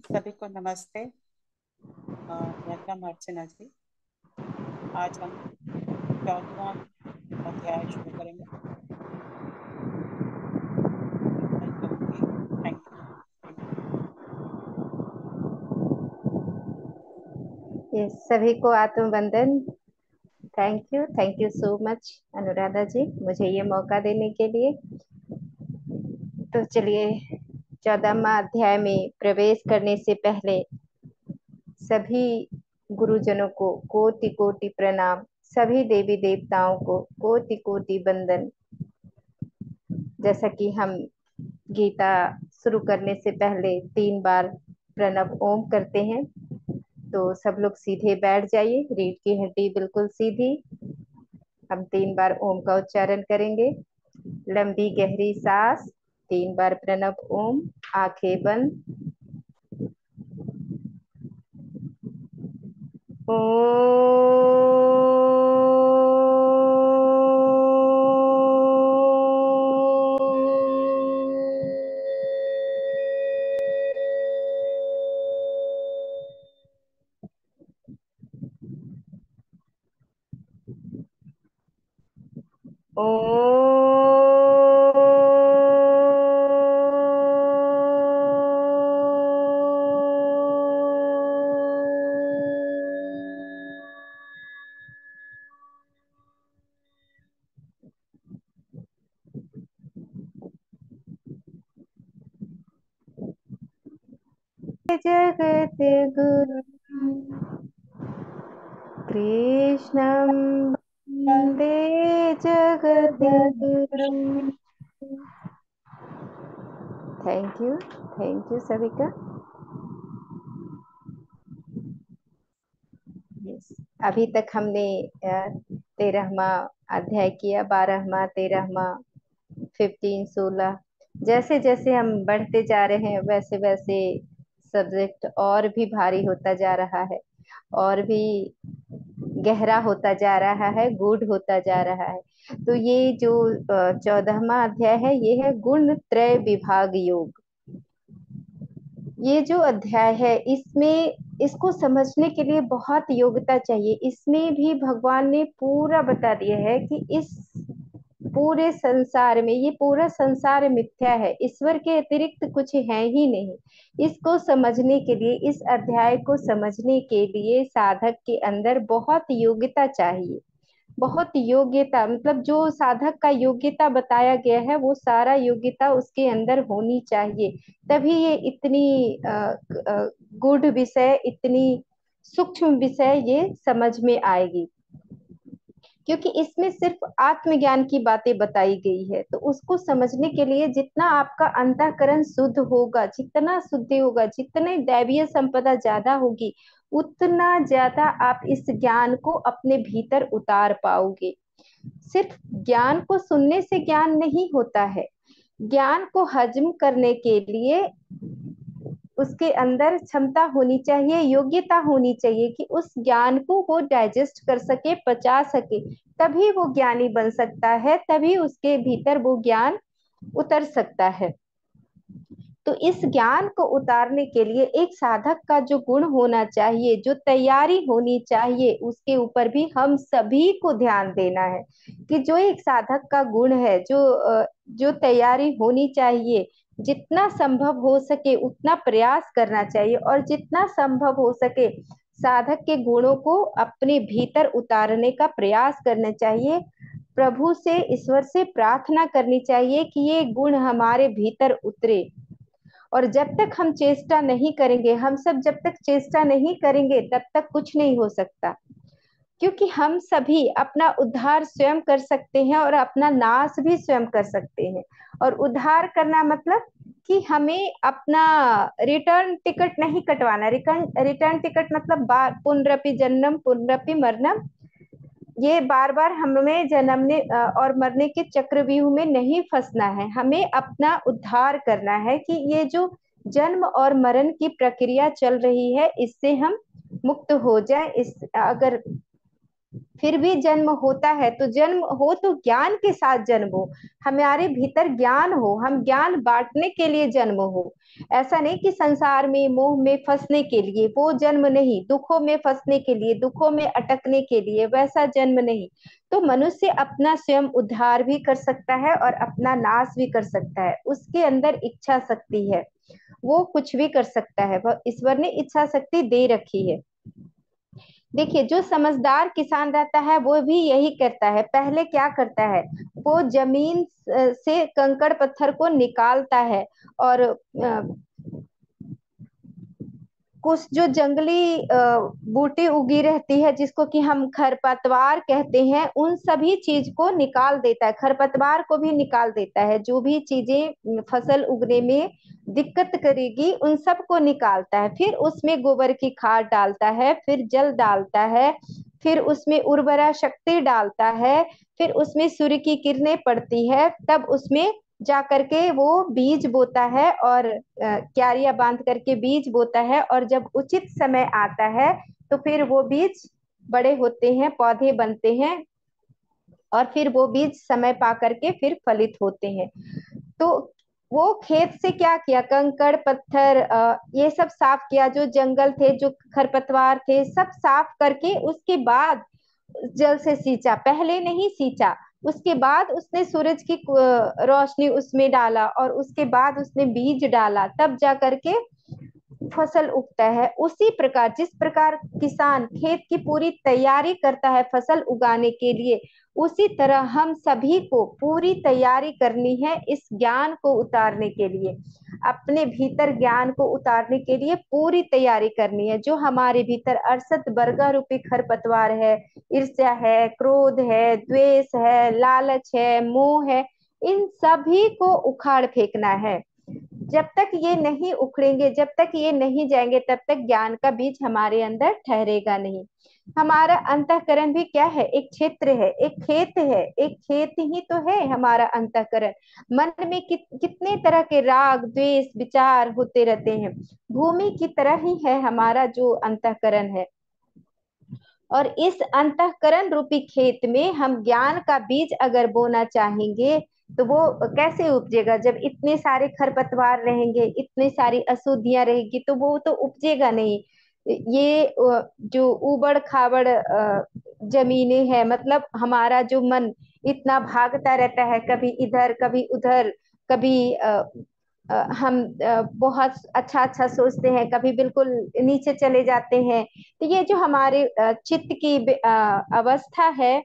सभी को नमस्ते। वेलकम अर्चना जी। आज हम 14वां अध्याय शुरू करेंगे। मैं कहूँगी थैंक यू, थैंक यू। ये सभी को आत्मवंदन। Thank you so much Anuradha ji, मुझे ये मौका देने के लिए। तो चलिए, 14वां अध्याय में प्रवेश करने से पहले सभी गुरुजनों को कोटि कोटि प्रणाम, सभी देवी देवताओं को कोटि कोटि वंदन। जैसा कि हम गीता शुरू करने से पहले 3 बार प्रणव ओम करते हैं, तो सब लोग सीधे बैठ जाइए, रीढ़ की हड्डी बिल्कुल सीधी। हम 3 बार ओम का उच्चारण करेंगे। लंबी गहरी सांस, 3 बार प्रणव ओम। आंखें बंद। जगत गुरु कृष्णं वन्दे जगत गुरु। थैंक यू सभी का। यस, अभी तक हमने 13वां अध्याय किया, 12वां, 13वां, 15, 16। जैसे जैसे हम बढ़ते जा रहे हैं वैसे वैसे सब्जेक्ट और भी भारी होता जा रहा है, और भी गहरा होता जा रहा है, गूढ़ होता जा रहा है। तो ये जो 14वां अध्याय है, ये है गुण त्रय विभाग योग। ये जो अध्याय है, इसमें इसको समझने के लिए बहुत योग्यता चाहिए। इसमें भी भगवान ने पूरा बता दिया है कि इस पूरे संसार में, ये पूरा संसार मिथ्या है, ईश्वर के अतिरिक्त कुछ है ही नहीं। इसको समझने के लिए, इस अध्याय को समझने के लिए साधक के अंदर बहुत योग्यता चाहिए। बहुत योग्यता, मतलब जो साधक का योग्यता बताया गया है, वो सारा योग्यता उसके अंदर होनी चाहिए। तभी ये इतनी गूढ़ विषय, इतनी सूक्ष्म विषय ये समझ में आएगी। क्योंकि इसमें सिर्फ आत्मज्ञान की बातें बताई गई है, तो उसको समझने के लिए जितना आपका अंतःकरण शुद्ध होगा, जितना शुद्ध होगा, जितने दैवीय संपदा ज्यादा होगी, उतना ज्यादा आप इस ज्ञान को अपने भीतर उतार पाओगे। सिर्फ ज्ञान को सुनने से ज्ञान नहीं होता है। ज्ञान को हजम करने के लिए उसके अंदर क्षमता होनी चाहिए, योग्यता होनी चाहिए कि उस ज्ञान को वो डाइजेस्ट कर सके, पचा सके। तभी वो ज्ञानी बन सकता है, तभी उसके भीतर वो ज्ञान उतर सकता है। तो इस ज्ञान को उतारने के लिए एक साधक का जो गुण होना चाहिए, जो तैयारी होनी चाहिए, उसके ऊपर भी हम सभी को ध्यान देना है। कि जो एक साधक का गुण है, जो तैयारी होनी चाहिए, जितना संभव हो सके उतना प्रयास करना चाहिए, और जितना संभव हो सके साधक के गुणों को अपने भीतर उतारने का प्रयास करना चाहिए। प्रभु से, ईश्वर से प्रार्थना करनी चाहिए कि ये गुण हमारे भीतर उतरे। और जब तक हम चेष्टा नहीं करेंगे, हम सब जब तक चेष्टा नहीं करेंगे, तब तक कुछ नहीं हो सकता। क्योंकि हम सभी अपना उद्धार स्वयं कर सकते हैं और अपना नाश भी स्वयं कर सकते हैं। और उद्धार करना मतलब कि हमें अपना रिटर्न टिकट नहीं कटवाना। रिटर्न रिटर्न टिकट मतलब बार पुनरपि जन्म पुनरपि मरणम, ये बार बार हमें जन्मने और मरने के चक्रव्यूह में नहीं फंसना है। हमें अपना उद्धार करना है कि ये जो जन्म और मरण की प्रक्रिया चल रही है, इससे हम मुक्त हो जाए। इस अगर फिर भी जन्म होता है, तो जन्म हो तो ज्ञान के साथ जन्म हो, हमारे भीतर ज्ञान हो, हम ज्ञान बांटने के लिए जन्म हो। ऐसा नहीं कि संसार में मोह में फंसने के लिए, वो जन्म नहीं, दुखों में फंसने के लिए, दुखों में अटकने के लिए, वैसा जन्म नहीं। तो मनुष्य अपना स्वयं उद्धार भी कर सकता है और अपना नाश भी कर सकता है, उसके अंदर इच्छा शक्ति है, वो कुछ भी कर सकता है, वह ईश्वर ने इच्छा शक्ति दे रखी है। देखिए, जो समझदार किसान रहता है वो भी यही करता है। पहले क्या करता है, वो जमीन से कंकड़ पत्थर को निकालता है, और कुछ जो जंगली बूटी उगी रहती है, जिसको कि हम खरपतवार कहते हैं, उन सभी चीज को निकाल देता है, खरपतवार को भी निकाल देता है, जो भी चीजें फसल उगने में दिक्कत करेगी उन सब को निकालता है। फिर उसमें गोबर की खाद डालता है, फिर जल डालता है, फिर उसमें उर्वरा शक्ति डालता है, फिर उसमें सूर्य की किरणें पड़ती है, तब उसमें जा करके वो बीज बोता है, और क्यारियां बांध करके बीज बोता है, और जब उचित समय आता है तो फिर वो बीज बड़े होते हैं, पौधे बनते हैं, और फिर वो बीज समय पा करके फिर फलित होते हैं। तो वो खेत से क्या किया, कंकड़ पत्थर ये सब साफ किया, जो जंगल थे, जो खरपतवार थे, सब साफ करके उसके बाद जल से सींचा, पहले नहीं सींचा। उसके बाद उसने सूरज की रोशनी उसमें डाला, और उसके बाद उसने बीज डाला, तब जा करके फसल उगता है। उसी प्रकार, जिस प्रकार किसान खेत की पूरी तैयारी करता है फसल उगाने के लिए, उसी तरह हम सभी को पूरी तैयारी करनी है इस ज्ञान को उतारने के लिए, अपने भीतर ज्ञान को उतारने के लिए पूरी तैयारी करनी है। जो हमारे भीतर अरसत बरगा रूपी खरपतवार है, ईर्ष्या है, क्रोध है, द्वेष है, लालच है, मोह है, इन सभी को उखाड़ फेंकना है। जब तक ये नहीं उखड़ेंगे, जब तक ये नहीं जाएंगे, तब तक ज्ञान का बीज हमारे अंदर ठहरेगा नहीं। हमारा अंतःकरण भी क्या है, एक क्षेत्र है, एक खेत है, एक खेत ही तो है हमारा अंतःकरण। मन में कितने तरह के राग द्वेष विचार होते रहते हैं, भूमि की तरह ही है हमारा जो अंतःकरण है। और इस अंतःकरण रूपी खेत में हम ज्ञान का बीज अगर बोना चाहेंगे, तो वो कैसे उपजेगा, जब इतने सारे खरपतवार रहेंगे, इतनी सारी अशुद्धियां रहेगी, तो वो तो उपजेगा नहीं। ये जो उबड़ खाबड़ जमीनें हैं, मतलब हमारा जो मन इतना भागता रहता है, कभी इधर कभी उधर, कभी हम बहुत अच्छा अच्छा सोचते हैं, कभी बिल्कुल नीचे चले जाते हैं। तो ये जो हमारे चित्त की अवस्था है,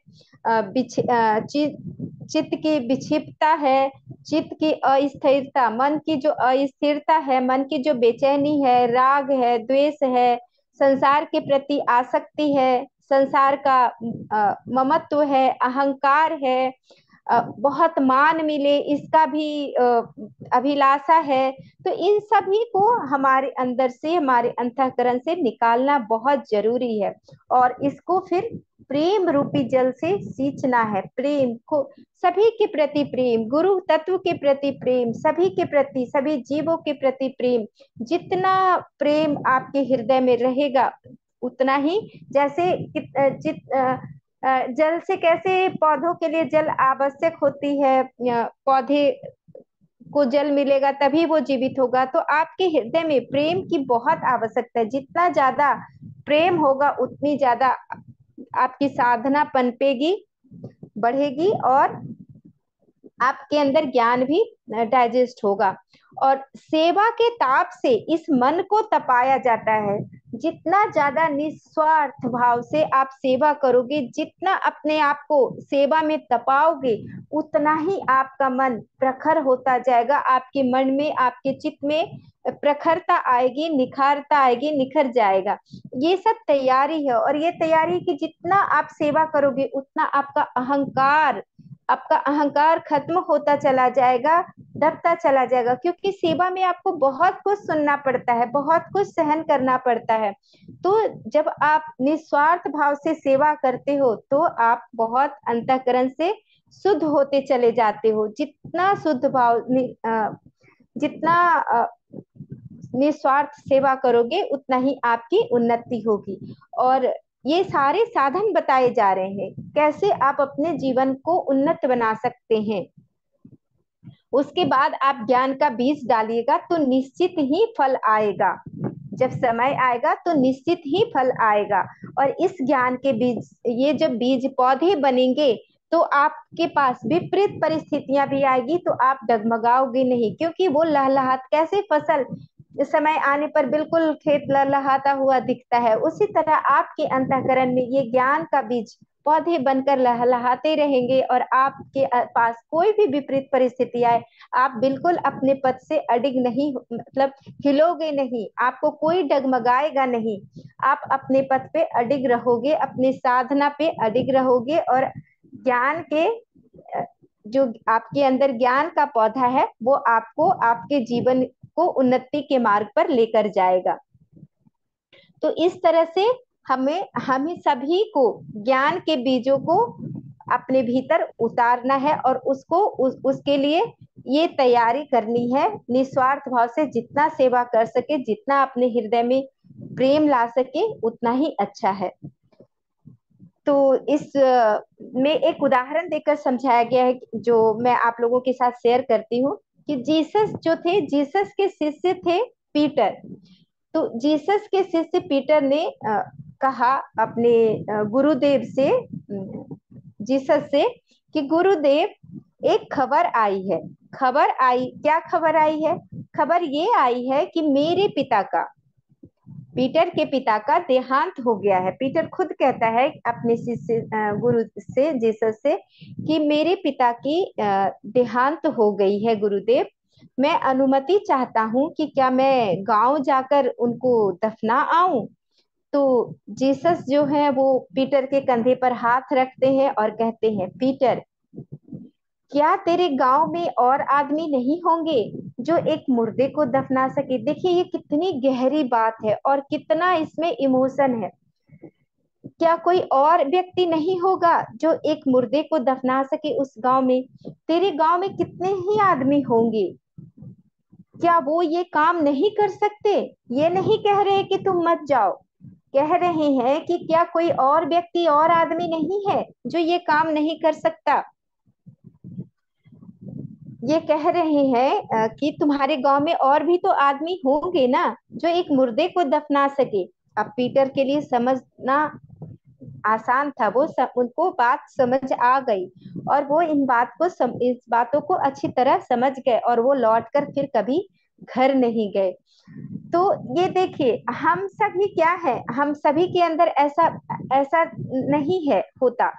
चित्त की विक्षिप्तता है, चित्त की अस्थिरता, मन की जो अस्थिरता है, मन की जो बेचैनी है, राग है, द्वेष है, संसार के प्रति आसक्ति है, संसार का ममत्व है, अहंकार है, बहुत मान मिले इसका भी अभिलाषा है। तो इन सभी को हमारे अंदर से, हमारे अंतःकरण से निकालना बहुत जरूरी है, और इसको फिर प्रेम रूपी जल से सींचना है। प्रेम को, सभी के प्रति प्रेम, गुरु तत्व के प्रति प्रेम, सभी के प्रति, सभी जीवों के प्रति प्रेम। जितना प्रेम आपके हृदय में रहेगा, उतना ही, जैसे जल से, कैसे पौधों के लिए जल आवश्यक होती है, पौधे को जल मिलेगा तभी वो जीवित होगा, तो आपके हृदय में प्रेम की बहुत आवश्यकता है। जितना ज्यादा प्रेम होगा, उतनी ज्यादा आपकी साधना पनपेगी, बढ़ेगी, और आपके अंदर ज्ञान भी डाइजेस्ट होगा। और सेवा के ताप से इस मन को तपाया जाता है। जितना ज्यादा निस्वार्थ भाव से आप सेवा करोगे, जितना अपने आप को सेवा में तपाओगे, उतना ही आपका मन प्रखर होता जाएगा, आपके मन में, आपके चित्त में प्रखरता आएगी, निखारता आएगी, निखर जाएगा। ये सब तैयारी है, और ये तैयारी की जितना आप सेवा करोगे, उतना आपका अहंकार खत्म होता चला जाएगा, दबता चला जाएगा, क्योंकि सेवा में आपको बहुत कुछ सुनना पड़ता है, बहुत कुछ सहन करना पड़ता है। तो जब आप निस्वार्थ भाव से सेवा करते हो, तो आप बहुत अंतःकरण से शुद्ध होते चले जाते हो। जितना शुद्ध भाव, जितना निस्वार्थ सेवा करोगे, उतना ही आपकी उन्नति होगी। और ये सारे साधन बताए जा रहे हैं, कैसे आप अपने जीवन को उन्नत बना सकते हैं। उसके बाद आप ज्ञान का बीज डालिएगा तो निश्चित ही फल आएगा। जब समय आएगा तो निश्चित ही फल आएगा। और इस ज्ञान के बीज, ये जब बीज पौधे बनेंगे तो आपके पास विपरीत परिस्थितियां भी आएगी तो आप डगमगाओगे नहीं, क्योंकि वो लहलहात, कैसे फसल समय आने पर बिल्कुल खेत लहलहाता हुआ दिखता है, उसी तरह आपके अंतःकरण में ये ज्ञान का बीज पौधे बनकर लहलहाते रहेंगे। और आपके पास कोई भी विपरीत परिस्थिति आए, आप बिल्कुल अपने पद से अडिग नहीं, मतलब हिलोगे नहीं, आपको कोई डगमगाएगा नहीं। आप अपने पद पे अडिग रहोगे, अपने साधना पे अडिग रहोगे, और ज्ञान के जो आपके अंदर ज्ञान का पौधा है वो आपको आपके जीवन को उन्नति के मार्ग पर लेकर जाएगा। तो इस तरह से हमें हमें सभी को ज्ञान के बीजों को अपने भीतर उतारना है, और उसके लिए ये तैयारी करनी है, निस्वार्थ भाव से जितना सेवा कर सके, जितना अपने हृदय में प्रेम ला सके, उतना ही अच्छा है। तो इस में एक उदाहरण देकर समझाया गया है जो मैं आप लोगों के साथ शेयर करती हूँ, कि जीसस जो थे, जीसस के शिष्य थे पीटर। तो जीसस के शिष्य पीटर ने कहा अपने गुरुदेव से, जीसस से, कि गुरुदेव एक खबर आई है। खबर आई, क्या खबर आई है? खबर ये आई है कि मेरे पिता का, पीटर के पिता का देहांत हो गया है। पीटर खुद कहता है अपने शिष्य गुरु से, जीसस से, कि मेरे पिता की देहांत हो गई है गुरुदेव, मैं अनुमति चाहता हूँ कि क्या मैं गांव जाकर उनको दफना आऊं। तो जीसस जो है वो पीटर के कंधे पर हाथ रखते हैं और कहते हैं, पीटर, क्या तेरे गांव में और आदमी नहीं होंगे जो एक मुर्दे को दफना सके? देखिए ये कितनी गहरी बात है और कितना इसमें इमोशन है। क्या कोई और व्यक्ति नहीं होगा जो एक मुर्दे को दफना सके उस गांव में? तेरे गांव में कितने ही आदमी होंगे, क्या वो ये काम नहीं कर सकते? ये नहीं कह रहे कि तुम मत जाओ, कह रहे हैं कि क्या कोई और व्यक्ति और आदमी नहीं है जो ये काम नहीं कर सकता? ये कह रहे हैं कि तुम्हारे गांव में और भी तो आदमी होंगे ना जो एक मुर्दे को दफना सके। अब पीटर के लिए समझना आसान था, उनको बात समझ आ गई, और वो इस बातों को अच्छी तरह समझ गए, और वो लौटकर फिर कभी घर नहीं गए। तो ये देखिए, हम सभी क्या है, हम सभी के अंदर ऐसा ऐसा नहीं है होता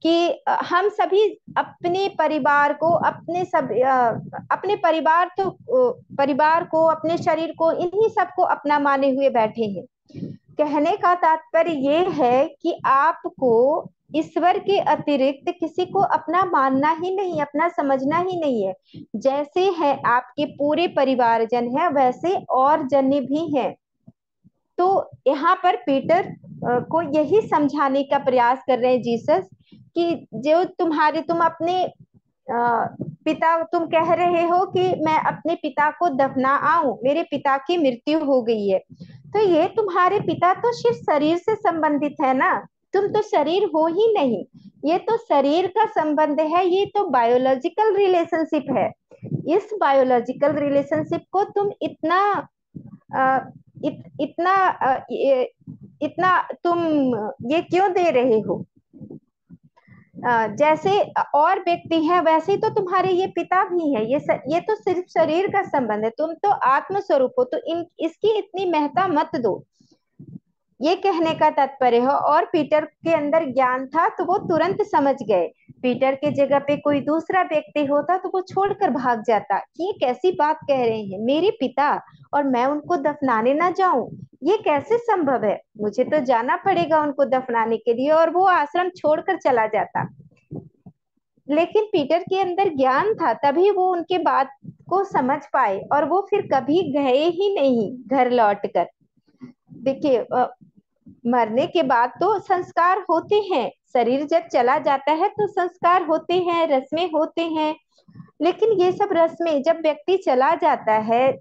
कि हम सभी अपने परिवार को, अपने परिवार को, अपने शरीर को, इन्हीं सबको अपना माने हुए बैठे हैं। कहने का तात्पर्य ये है कि आपको ईश्वर के अतिरिक्त किसी को अपना मानना ही नहीं, अपना समझना ही नहीं है। जैसे है आपके पूरे परिवारजन है, वैसे और जन भी हैं। तो यहाँ पर पीटर को यही समझाने का प्रयास कर रहे हैं जीसस, कि जो तुम अपने पिता, तुम कह रहे हो कि मैं अपने पिता को दफना आऊं, मेरे पिता की मृत्यु हो गई है, तो ये तुम्हारे पिता तो सिर्फ शरीर से संबंधित है ना, तुम तो शरीर हो ही नहीं। ये तो शरीर का संबंध है, ये तो बायोलॉजिकल रिलेशनशिप है। इस बायोलॉजिकल रिलेशनशिप को तुम इतना इतना इतना तुम ये क्यों दे रहे हो? जैसे और व्यक्ति हैं वैसे तो तुम्हारे ये पिता भी हैं। ये तो सिर्फ शरीर का संबंध है, तुम तो आत्म स्वरूप हो, तो इसकी इतनी महत्ता मत दो, ये कहने का तात्पर्य है। और पीटर के अंदर ज्ञान था तो वो तुरंत समझ गए। पीटर के जगह पे कोई दूसरा व्यक्ति होता तो वो छोड़कर भाग जाता कि ये कैसी बात कह रहे हैं, मेरे पिता और मैं उनको दफनाने ना जाऊं, ये कैसे संभव है, मुझे तो जाना पड़ेगा उनको दफनाने के लिए, और वो आश्रम छोड़कर चला जाता। लेकिन पीटर के अंदर ज्ञान था, तभी वो उनके बात को समझ पाए, और वो फिर कभी गए ही नहीं घर लौटकर। देखिए मरने के बाद तो संस्कार होते हैं, शरीर जब चला जाता है तो संस्कार होते हैं, रस्में होते हैं। लेकिन ये सब रस्में जब व्यक्ति चला जाता है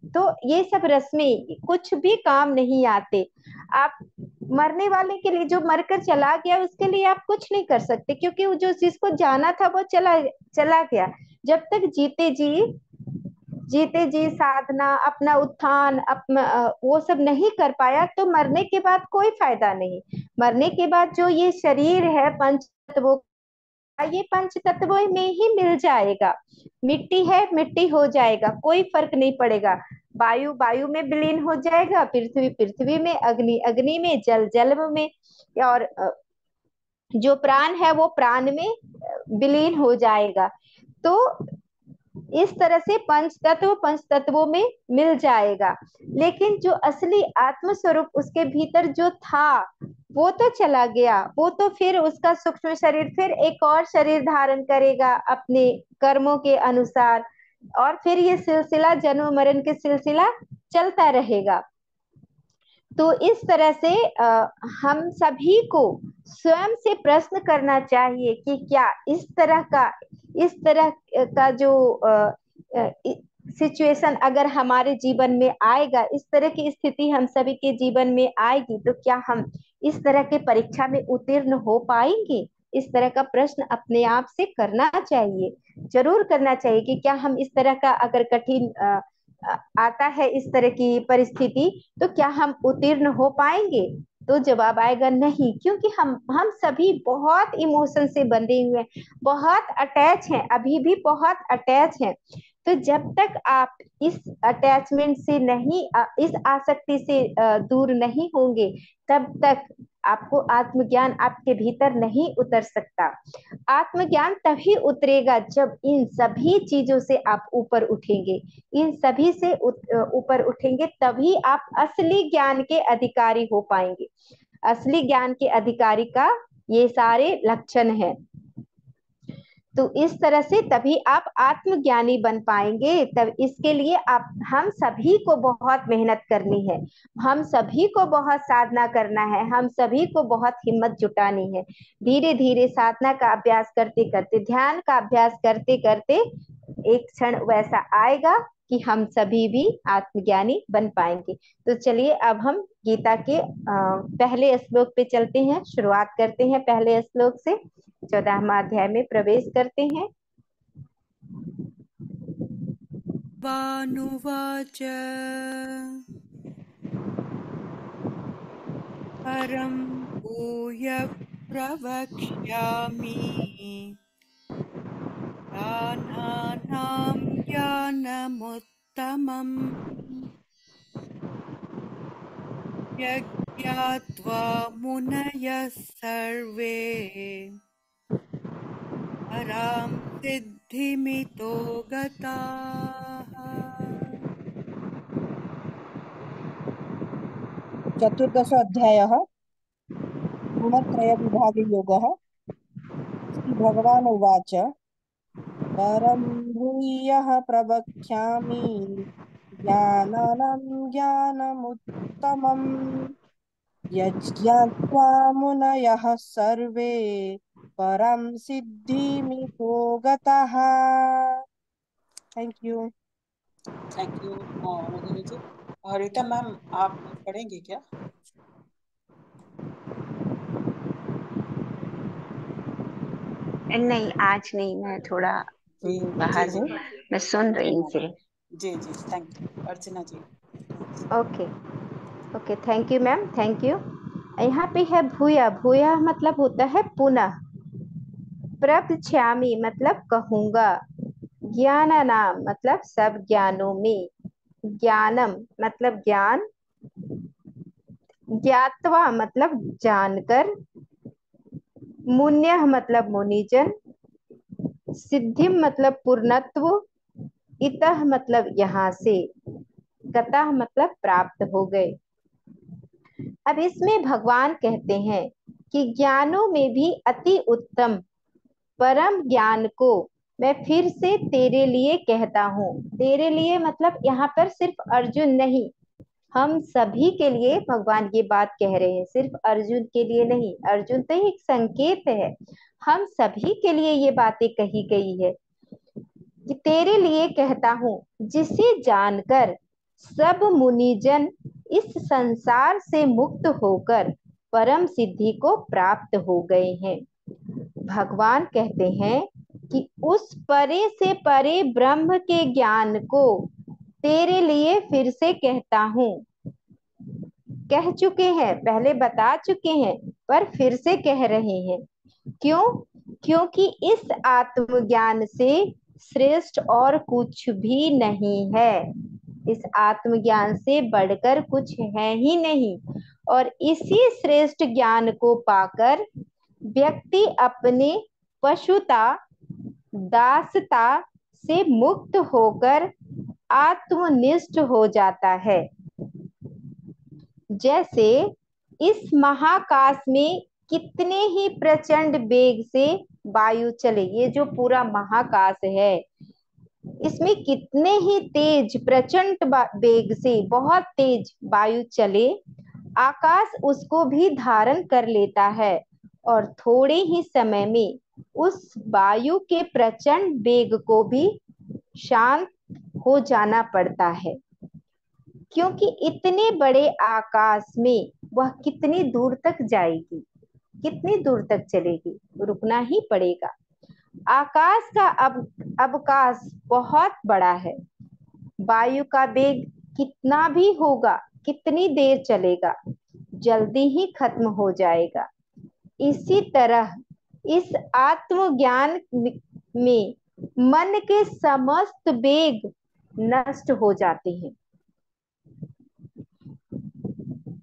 तो ये सब रस्में कुछ भी काम नहीं आते। आप मरने वाले के लिए, जो मरकर चला गया उसके लिए आप कुछ नहीं कर सकते, क्योंकि वो जो जिसको जाना था वो चला चला गया। जब तक जीते जी साधना, अपना उत्थान, अपना वो सब नहीं कर पाया, तो मरने के बाद कोई फायदा नहीं। मरने के बाद जो ये शरीर है पंच तत्वों का, ये पंच तत्वों में ही मिल जाएगा। मिट्टी है, मिट्टी हो जाएगा, कोई फर्क नहीं पड़ेगा। वायु वायु में विलीन हो जाएगा, पृथ्वी पृथ्वी में, अग्नि अग्नि में, जल जल में, और जो प्राण है वो प्राण में विलीन हो जाएगा। तो इस तरह से पंच तत्वों में मिल जाएगा। लेकिन जो असली आत्म स्वरूप उसके भीतर जो था, वो तो चला गया। वो तो फिर उसका सूक्ष्म शरीर फिर एक और शरीर धारण करेगा अपने कर्मों के अनुसार, और फिर ये सिलसिला, जन्म मरण के सिलसिला चलता रहेगा। तो इस तरह से हम सभी को स्वयं से प्रश्न करना चाहिए कि क्या इस तरह का जो सिचुएशन अगर हमारे जीवन में आएगा, इस तरह की स्थिति हम सभी के जीवन में आएगी, तो क्या हम इस तरह के परीक्षा में उत्तीर्ण हो पाएंगे? इस तरह का प्रश्न अपने आप से करना चाहिए, जरूर करना चाहिए कि क्या हम इस तरह का, अगर कठिन आता है इस तरह की परिस्थिति, तो क्या हम उत्तीर्ण हो पाएंगे? तो जवाब आएगा नहीं, क्योंकि हम सभी बहुत इमोशन से बंधे हुए हैं, बहुत अटैच हैं, अभी भी बहुत अटैच हैं। तो जब तक आप इस अटैचमेंट से नहीं, इस आसक्ति से दूर नहीं होंगे, तब तक आपको आत्मज्ञान आपके भीतर नहीं उतर सकता। आत्मज्ञान तभी उतरेगा जब इन सभी चीजों से आप ऊपर उठेंगे। इन सभी से ऊपर उठेंगे, तभी आप असली ज्ञान के अधिकारी हो पाएंगे। असली ज्ञान के अधिकारी का ये सारे लक्षण है। तो इस तरह से तभी आप आत्मज्ञानी बन पाएंगे। तब इसके लिए आप, हम सभी को बहुत मेहनत करनी है, हम सभी को बहुत साधना करना है, हम सभी को बहुत हिम्मत जुटानी है। धीरे धीरे साधना का अभ्यास करते करते, ध्यान का अभ्यास करते करते, एक क्षण वैसा आएगा कि हम सभी भी आत्मज्ञानी बन पाएंगे। तो चलिए अब हम गीता के पहले श्लोक पे चलते हैं, शुरुआत करते हैं पहले श्लोक से, 14वां अध्याय में प्रवेश करते हैं। वानुवाच परं भूय प्रवक्ष्यामि ज्ञानानां ज्ञानमुत्तमम् यज्ञात्वा मुनयः सर्वे परां सिद्धिमितो गताः। चतुर्दश अध्यायः गुणत्रयविभागयोगः। श्री भगवान उवाच परं भूयः प्रवक्ष्यामि ज्ञानानां ज्ञानमुत्तमम् यज्ञात्वा मुनयः सर्वे परं सिद्धिमितो गताः। Thank you. Thank you Guru ji. Rita ma'am, आप पढ़ेंगे क्या? नहीं, आज नहीं, मैं थोड़ा बाहर जी हूँ, मैं सुन जी रही हूँ मैम, सिर्फ। जी जी thank you Archana ji. Okay, okay, thank you ma'am, thank you. यहाँ पे है भूया। भूया मतलब होता है पुनः। प्रवक्ष्यामि मतलब कहूंगा। ज्ञानानाम मतलब सब ज्ञानों में। ज्ञानम मतलब ज्ञान। ज्ञात्वा मतलब जानकर। मुन्य मतलब मुनिजन। सिद्धिम मतलब पूर्णत्व। इतः मतलब यहाँ से। गतः मतलब प्राप्त हो गए। अब इसमें भगवान कहते हैं कि ज्ञानों में भी अति उत्तम परम ज्ञान को मैं फिर से तेरे लिए कहता हूँ। तेरे लिए मतलब यहाँ पर सिर्फ अर्जुन नहीं, हम सभी के लिए भगवान ये बात कह रहे हैं, सिर्फ अर्जुन के लिए नहीं। अर्जुन तो एक संकेत है, हम सभी के लिए ये बातें कही गई है कि तेरे लिए कहता हूँ, जिसे जानकर सब मुनिजन इस संसार से मुक्त होकर परम सिद्धि को प्राप्त हो गए हैं। भगवान कहते हैं कि उस परे से परे ब्रह्म के ज्ञान को तेरे लिए फिर से कहता हूँ। कह चुके हैं, पहले बता चुके हैं, पर फिर से कह रहे हैं। क्यों? क्योंकि इस आत्मज्ञान से श्रेष्ठ और कुछ भी नहीं है। इस आत्मज्ञान से बढ़कर कुछ है ही नहीं। और इसी श्रेष्ठ ज्ञान को पाकर व्यक्ति अपने पशुता, दासता से मुक्त होकर आत्मनिष्ठ हो जाता है। जैसे इस महाकाश में कितने ही प्रचंड वेग से वायु चले, ये जो पूरा महाकाश है इसमें कितने ही तेज प्रचंड वेग से बहुत तेज वायु चले, आकाश उसको भी धारण कर लेता है और थोड़े ही समय में उस वायु के प्रचंड वेग को भी शांत हो जाना पड़ता है। क्योंकि इतने बड़े आकाश में वह कितनी दूर तक जाएगी, कितनी दूर तक चलेगी, रुकना ही पड़ेगा। आकाश का अवकाश बहुत बड़ा है। वायु का वेग कितना भी होगा, कितनी देर चलेगा, जल्दी ही खत्म हो जाएगा। इसी तरह इस आत्मज्ञान में मन के समस्त वेग नष्ट हो जाते हैं।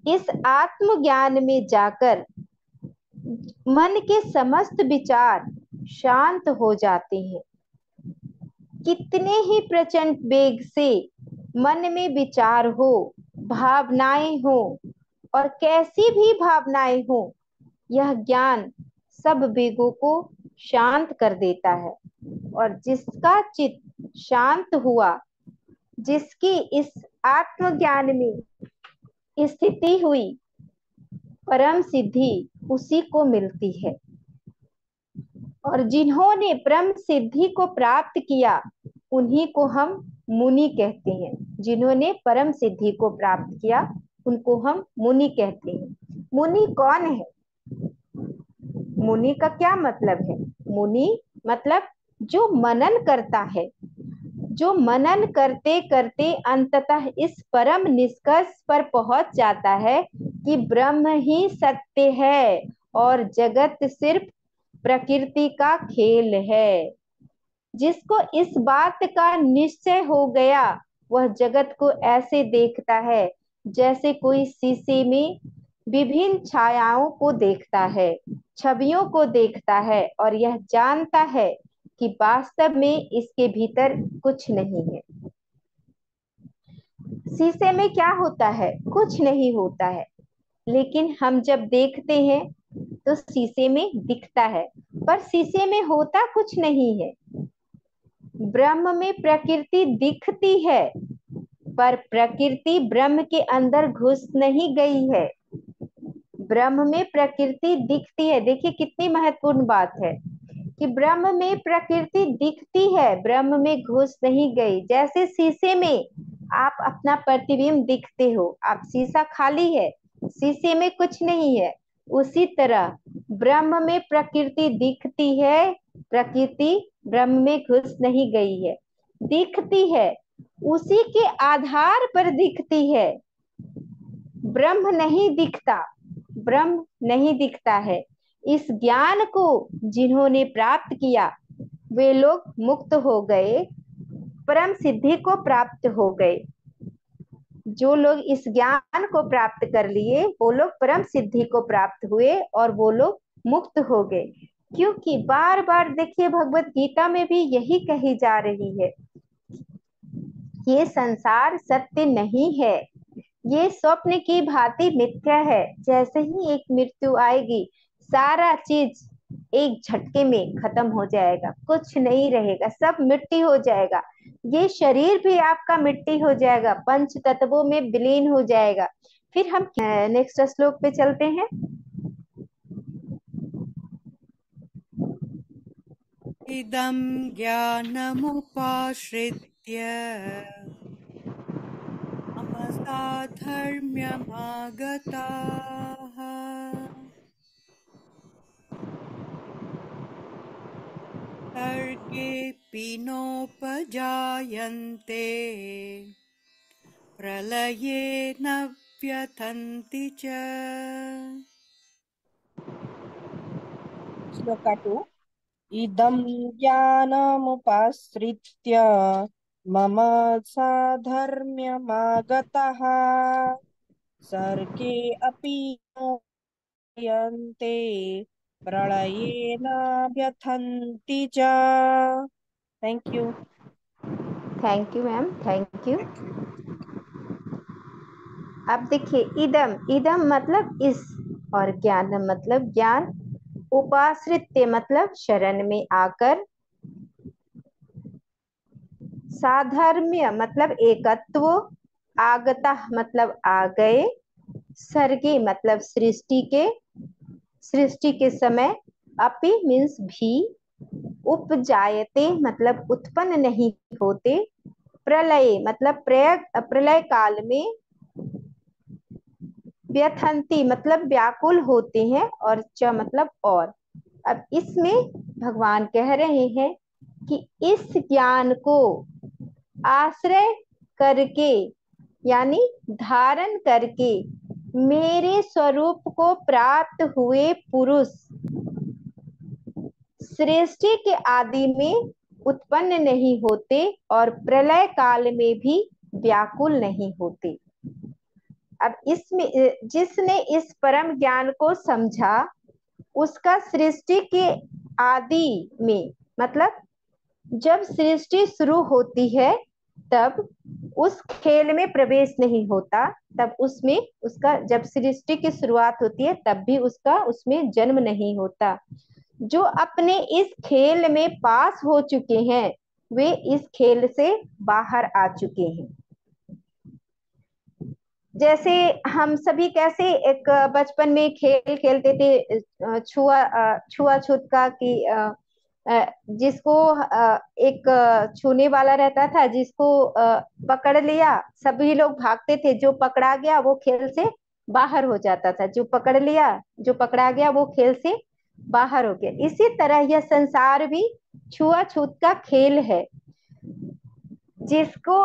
इस आत्मज्ञान में जाकर मन के समस्त विचार शांत हो जाते हैं। कितने ही प्रचंड वेग से मन में विचार हो, भावनाएं हो, और कैसी भी भावनाएं हो, यह ज्ञान सब वेगों को शांत कर देता है। और जिसका चित्त शांत हुआ, जिसकी इस आत्मज्ञान में स्थिति हुई, परम सिद्धि उसी को मिलती है। और जिन्होंने परम सिद्धि को प्राप्त किया उन्हीं को हम मुनि कहते हैं। जिन्होंने परम सिद्धि को प्राप्त किया उनको हम मुनि कहते हैं। मुनि कौन है? मुनि का क्या मतलब है? मुनि मतलब जो मनन करता है, जो मनन करते करते अंततः इस परम निष्कर्ष पर पहुंच जाता है कि ब्रह्म ही सत्य है और जगत सिर्फ प्रकृति का खेल है। जिसको इस बात का निश्चय हो गया, वह जगत को ऐसे देखता है जैसे कोई शीशे में विभिन्न छायाओं को देखता है, छवियों को देखता है, और यह जानता है कि वास्तव में इसके भीतर कुछ नहीं है। शीशे में क्या होता है? कुछ नहीं होता है। लेकिन हम जब देखते हैं तो शीशे में दिखता है, पर शीशे में होता कुछ नहीं है। ब्रह्म में प्रकृति दिखती है, पर प्रकृति ब्रह्म के अंदर घुस नहीं गई है। ब्रह्म में प्रकृति दिखती है। देखिए कितनी महत्वपूर्ण बात है कि ब्रह्म में प्रकृति दिखती है, ब्रह्म में घुस नहीं गई। जैसे शीशे में आप अपना प्रतिबिंब दिखते हो, आप शीशा खाली है, शीशे में कुछ नहीं है, उसी तरह ब्रह्म में प्रकृति दिखती है, प्रकृति ब्रह्म में घुस नहीं गई है, दिखती है, उसी के आधार पर दिखती है। ब्रह्म नहीं दिखता, ब्रह्म नहीं दिखता है। इस ज्ञान को जिन्होंने प्राप्त किया वे लोग मुक्त हो गए, परम सिद्धि को प्राप्त हो गए। जो लोग इस ज्ञान को प्राप्त कर लिए वो लोग परम सिद्धि को प्राप्त हुए और वो लोग मुक्त हो गए। क्योंकि बार बार देखिए भगवत गीता में भी यही कही जा रही है, ये संसार सत्य नहीं है, ये स्वप्न की भांति मिथ्या है। जैसे ही एक मृत्यु आएगी सारा चीज एक झटके में खत्म हो जाएगा, कुछ नहीं रहेगा, सब मिट्टी हो जाएगा। ये शरीर भी आपका मिट्टी हो जाएगा, पंच तत्वों में विलीन हो जाएगा। फिर हम नेक्स्ट श्लोक पे चलते हैं। इदं ज्ञानमुपाश्रित्य मम साधर्म्यमागताः सर्गेऽपि नोपजायन्ते प्रलये न व्यथन्ति च। श्लोका 2। इदं ज्ञानमुपाश्रित्य मम साधर्म्यमागतः सर्गे अपि नोपजायन्ते प्रलये न व्यथन्ति च। Thank you. Thank you ma'am, thank you. Thank you. अब देखिए, इदम, इदम मतलब इस, और ज्ञानम मतलब ज्ञान, उपाश्रित्य मतलब शरण में आकर, साधर्म्य मतलब एकत्व, आगता मतलब आ गए, सर्गे मतलब सृष्टि के समय, अपि मीन्स भी, उपजायते मतलब उत्पन्न नहीं होते, प्रलय मतलब प्रलय काल में, व्यथंती मतलब व्याकुल होते हैं, और च मतलब और। अब इसमें भगवान कह रहे हैं कि इस ज्ञान को आश्रय करके, यानी धारण करके, मेरे स्वरूप को प्राप्त हुए पुरुष सृष्टि के आदि में उत्पन्न नहीं होते और प्रलय काल में भी व्याकुल नहीं होते। अब इसमें जिसने इस परम ज्ञान को समझा, उसका सृष्टि के आदि में मतलब जब सृष्टि शुरू होती है तब उस खेल में प्रवेश नहीं होता, तब उसमें उसका, जब सृष्टि की शुरुआत होती है तब भी उसका उसमें जन्म नहीं होता। जो अपने इस खेल में पास हो चुके हैं वे इस खेल से बाहर आ चुके हैं। जैसे हम सभी कैसे एक बचपन में खेल खेलते थे, छुआछूत का, कि जिसको एक छूने वाला रहता था, जिसको पकड़ लिया सभी लोग भागते थे, जो पकड़ा गया वो खेल से बाहर हो जाता था, जो पकड़ लिया, जो पकड़ा गया वो खेल से बाहर हो गया। इसी तरह यह संसार भी छुआछूत का खेल है। जिसको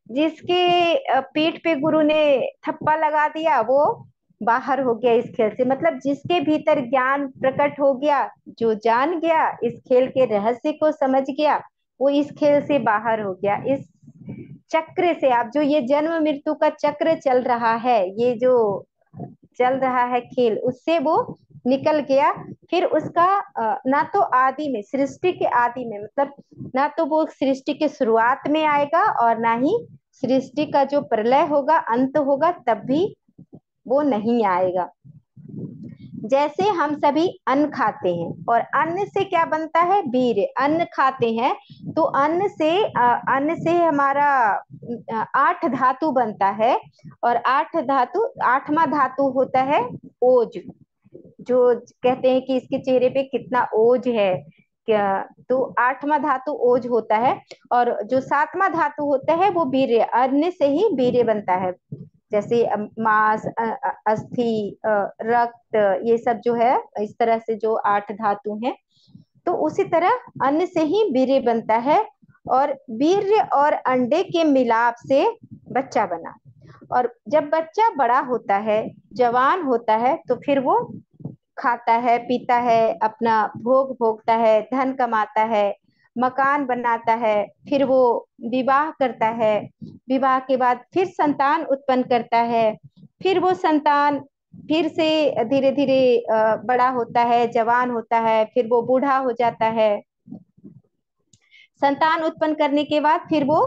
जिसके पीठ पे गुरु ने थप्पा लगा दिया वो बाहर हो गया इस खेल से, मतलब जिसके भीतर ज्ञान प्रकट हो गया, जो जान गया, इस खेल के रहस्य को समझ गया, वो इस खेल से बाहर हो गया। इस चक्र से, आप जो ये जन्म मृत्यु का चक्र चल रहा है, ये जो चल रहा है खेल, उससे वो निकल गया। फिर उसका ना तो आदि में, सृष्टि के आदि में मतलब ना तो वो सृष्टि के शुरुआत में आएगा, और ना ही सृष्टि का जो प्रलय होगा, अंत होगा, तब भी वो नहीं आएगा। जैसे हम सभी अन्न खाते हैं और अन्न से क्या बनता है, वीर्य। अन्न खाते हैं तो अन्न से हमारा 8 धातु बनता है, और 8 धातु, 8वां धातु होता है ओज। जो कहते हैं कि इसके चेहरे पे कितना ओज है, क्या, तो 8वां धातु ओज होता है। और जो 7वां धातु होता है वो वीर्य, अन्न से ही वीर्य बनता है। जैसे मांस, अस्थि, रक्त, ये सब जो है, इस तरह से जो 8 धातु हैं, तो उसी तरह अन्न से ही वीर्य बनता है। और वीर्य और अंडे के मिलाप से बच्चा बना, और जब बच्चा बड़ा होता है, जवान होता है, तो फिर वो खाता है, पीता है, अपना भोग भोगता है, धन कमाता है, मकान बनाता है, फिर वो विवाह करता है, विवाह के बाद फिर संतान उत्पन्न करता है, फिर वो संतान फिर से धीरे धीरे बड़ा होता है, जवान होता है, फिर वो बूढ़ा हो जाता है। संतान उत्पन्न करने के बाद फिर वो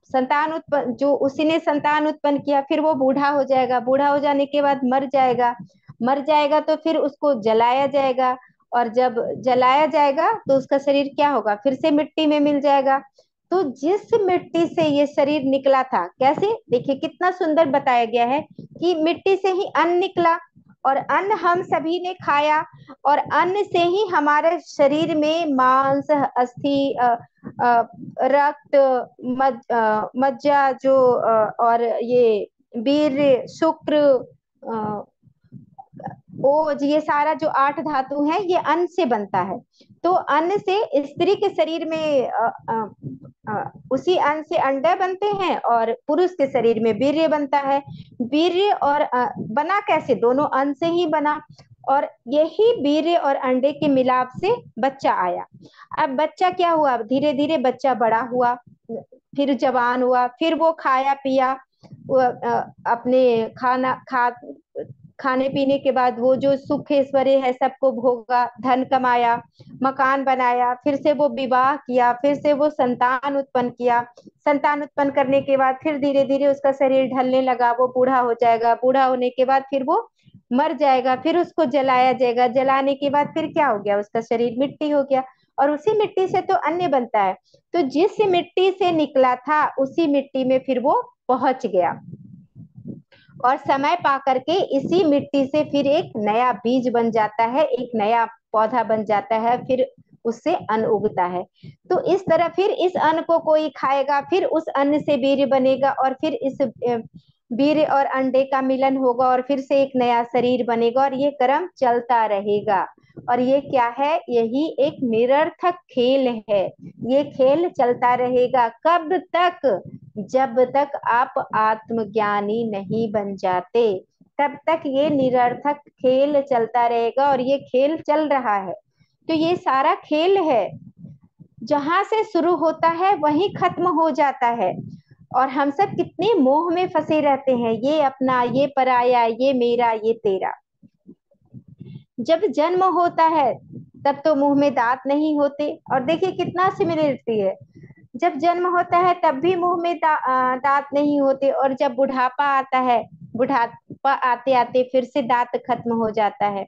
संतान उत्पन्न, जो उसी ने संतान उत्पन्न किया, फिर वो बूढ़ा हो जाएगा, बूढ़ा हो जाने के बाद मर जाएगा, मर जाएगा तो फिर उसको जलाया जाएगा, और जब जलाया जाएगा तो उसका शरीर क्या होगा, फिर से मिट्टी में मिल जाएगा। तो जिस मिट्टी से ये शरीर निकला था, कैसे, देखिए कितना सुंदर बताया गया है कि मिट्टी से ही अन्न निकला, और अन्न हम सभी ने खाया, और अन्न से ही हमारे शरीर में मांस, अस्थि, रक्त, मज्जा जो, और ये वीर्य, शुक्र, ओज, ये सारा जो 8 धातु है ये अन्न से बनता है। तो अन्न से स्त्री के शरीर में उसी अन्न से अंडे बनते हैं और पुरुष के शरीर में वीर्य बनता है। वीर्य और बना कैसे, दोनों अन्न से ही बना, और यही वीर्य और अंडे के मिलाप से बच्चा आया। अब बच्चा क्या हुआ, धीरे धीरे बच्चा बड़ा हुआ, फिर जवान हुआ, फिर वो खाया पिया, वो अपने खाने पीने के बाद वो जो सुख ऐश्वर्य है सबको भोगा, धन कमाया, मकान बनाया, फिर से वो विवाह किया, फिर से वो संतान उत्पन्न किया। संतान उत्पन्न करने के बाद फिर धीरे धीरे उसका शरीर ढलने लगा, वो बूढ़ा हो जाएगा, बूढ़ा होने के बाद फिर वो मर जाएगा, फिर उसको जलाया जाएगा, जलाने के बाद फिर क्या हो गया, उसका शरीर मिट्टी हो गया, और उसी मिट्टी से तो अन्न बनता है। तो जिस मिट्टी से निकला था उसी मिट्टी में फिर वो पहुंच गया, और समय पा करके इसी मिट्टी से फिर एक नया बीज बन जाता है, एक नया पौधा बन जाता है, फिर उससे अन्न उगता है। तो इस तरह फिर इस अन्न को कोई खाएगा, फिर उस अन्न से वीर्य बनेगा, और फिर इस वीर्य और अंडे का मिलन होगा, और फिर से एक नया शरीर बनेगा, और ये क्रम चलता रहेगा। और ये क्या है, यही एक निरर्थक खेल है। ये खेल चलता रहेगा कब तक, जब तक आप आत्मज्ञानी नहीं बन जाते, तब तक ये निरर्थक खेल चलता रहेगा। और ये खेल चल रहा है, तो ये सारा खेल है, जहां से शुरू होता है वहीं खत्म हो जाता है। और हम सब कितने मोह में फंसे रहते हैं, ये अपना, ये पराया, ये मेरा, ये तेरा। जब जन्म होता है तब तो मुंह में दांत नहीं होते, और देखिए कितना सिमिलरिटी है, जब जन्म होता है तब भी मुंह में दांत नहीं होते, और जब बुढ़ापा आता है, बुढ़ापा आते आते फिर से दांत खत्म हो जाता है।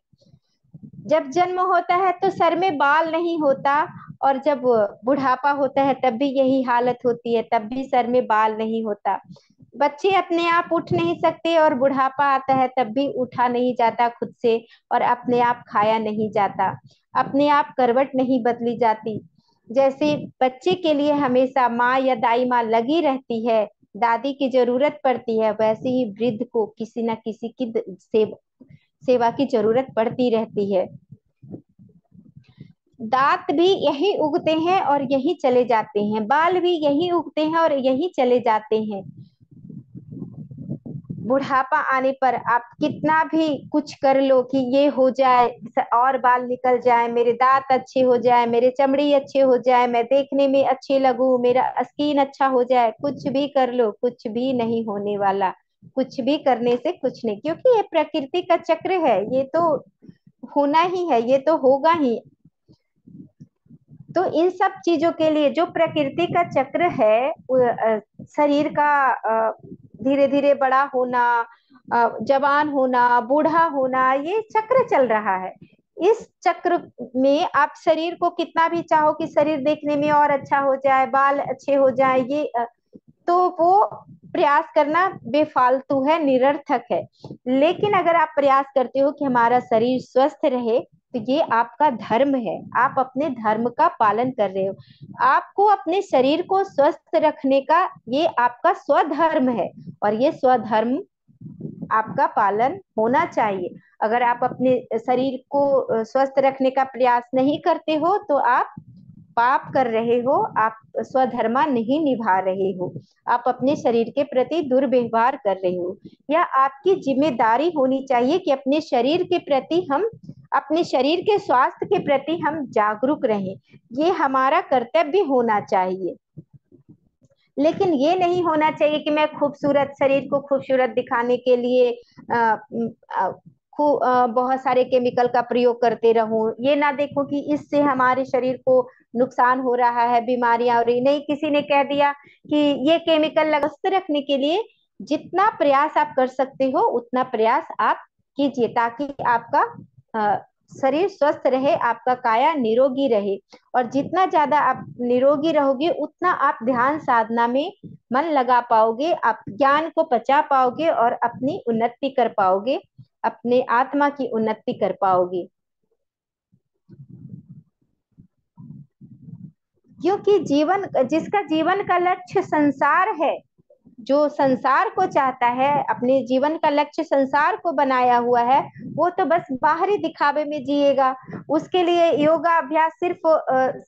जब जन्म होता है तो सर में बाल नहीं होता, और जब बुढ़ापा होता है तब भी यही हालत होती है, तब भी सर में बाल नहीं होता। बच्चे अपने आप उठ नहीं सकते, और बुढ़ापा आता है तब भी उठा नहीं जाता खुद से, और अपने आप खाया नहीं जाता, अपने आप करवट नहीं बदली जाती। जैसे बच्चे के लिए हमेशा माँ या दाई माँ लगी रहती है, दादी की जरूरत पड़ती है, वैसे ही वृद्ध को किसी न किसी की सेवा की जरूरत पड़ती रहती है। दांत भी यही उगते हैं और यही चले जाते हैं, बाल भी यही उगते हैं और यही चले जाते हैं। बुढ़ापा आने पर आप कितना भी कुछ कर लो कि ये हो जाए और बाल निकल जाए, मेरे दांत अच्छे हो जाए, मेरे चमड़ी अच्छे हो जाए, मैं देखने में अच्छे लगूं, मेरा स्किन अच्छा हो जाए, कुछ भी कर लो, कुछ भी नहीं होने वाला। कुछ भी करने से कुछ नहीं, क्योंकि ये प्रकृति का चक्र है, ये तो होना ही है, ये तो होगा ही। तो इन सब चीजों के लिए जो प्रकृति का चक्र है, शरीर का धीरे धीरे बड़ा होना, जवान होना, बूढ़ा होना, ये चक्र चल रहा है। इस चक्र में आप शरीर को कितना भी चाहो कि शरीर देखने में और अच्छा हो जाए, बाल अच्छे हो जाए, ये तो वो प्रयास करना बेफालतू है, निरर्थक है। लेकिन अगर आप प्रयास करते हो कि हमारा शरीर स्वस्थ रहे, तो ये आपका धर्म है, आप अपने धर्म का पालन कर रहे हो। आपको अपने शरीर को स्वस्थ रखने का ये आपका स्वधर्म है, और ये स्वधर्म आपका पालन होना चाहिए। अगर आप अपने शरीर को स्वस्थ रखने का प्रयास नहीं करते हो तो आप पाप कर रहे हो, आप स्वधर्मा नहीं निभा रहे हो, आप अपने शरीर के प्रति दुर्व्यवहार कर रहे हो। या आपकी जिम्मेदारी होनी चाहिए कि अपने शरीर के प्रति हम, अपने शरीर के स्वास्थ्य के प्रति हम जागरूक रहें, ये हमारा कर्तव्य होना चाहिए। लेकिन ये नहीं होना चाहिए कि मैं खूबसूरत शरीर को खूबसूरत दिखाने के लिए बहुत सारे केमिकल का प्रयोग करते रहूं, ये ना देखो कि इससे हमारे शरीर को नुकसान हो रहा है, बीमारियां हो रही। नहीं, किसी ने कह दिया कि ये केमिकल लगा, स्वस्थ रखने के लिए जितना प्रयास आप कर सकते हो उतना प्रयास आप कीजिए, ताकि आपका शरीर स्वस्थ रहे, आपका काया निरोगी रहे। और जितना ज्यादा आप निरोगी रहोगे उतना आप ध्यान साधना में मन लगा पाओगे, आप ज्ञान को पचा पाओगे और अपनी उन्नति कर पाओगे, अपने आत्मा की उन्नति कर पाओगे। क्योंकि जीवन, जिसका जीवन का लक्ष्य संसार है, जो संसार को चाहता है, अपने जीवन का लक्ष्य संसार को बनाया हुआ है, वो तो बस बाहरी दिखावे में जिएगा। उसके लिए योगा अभ्यास सिर्फ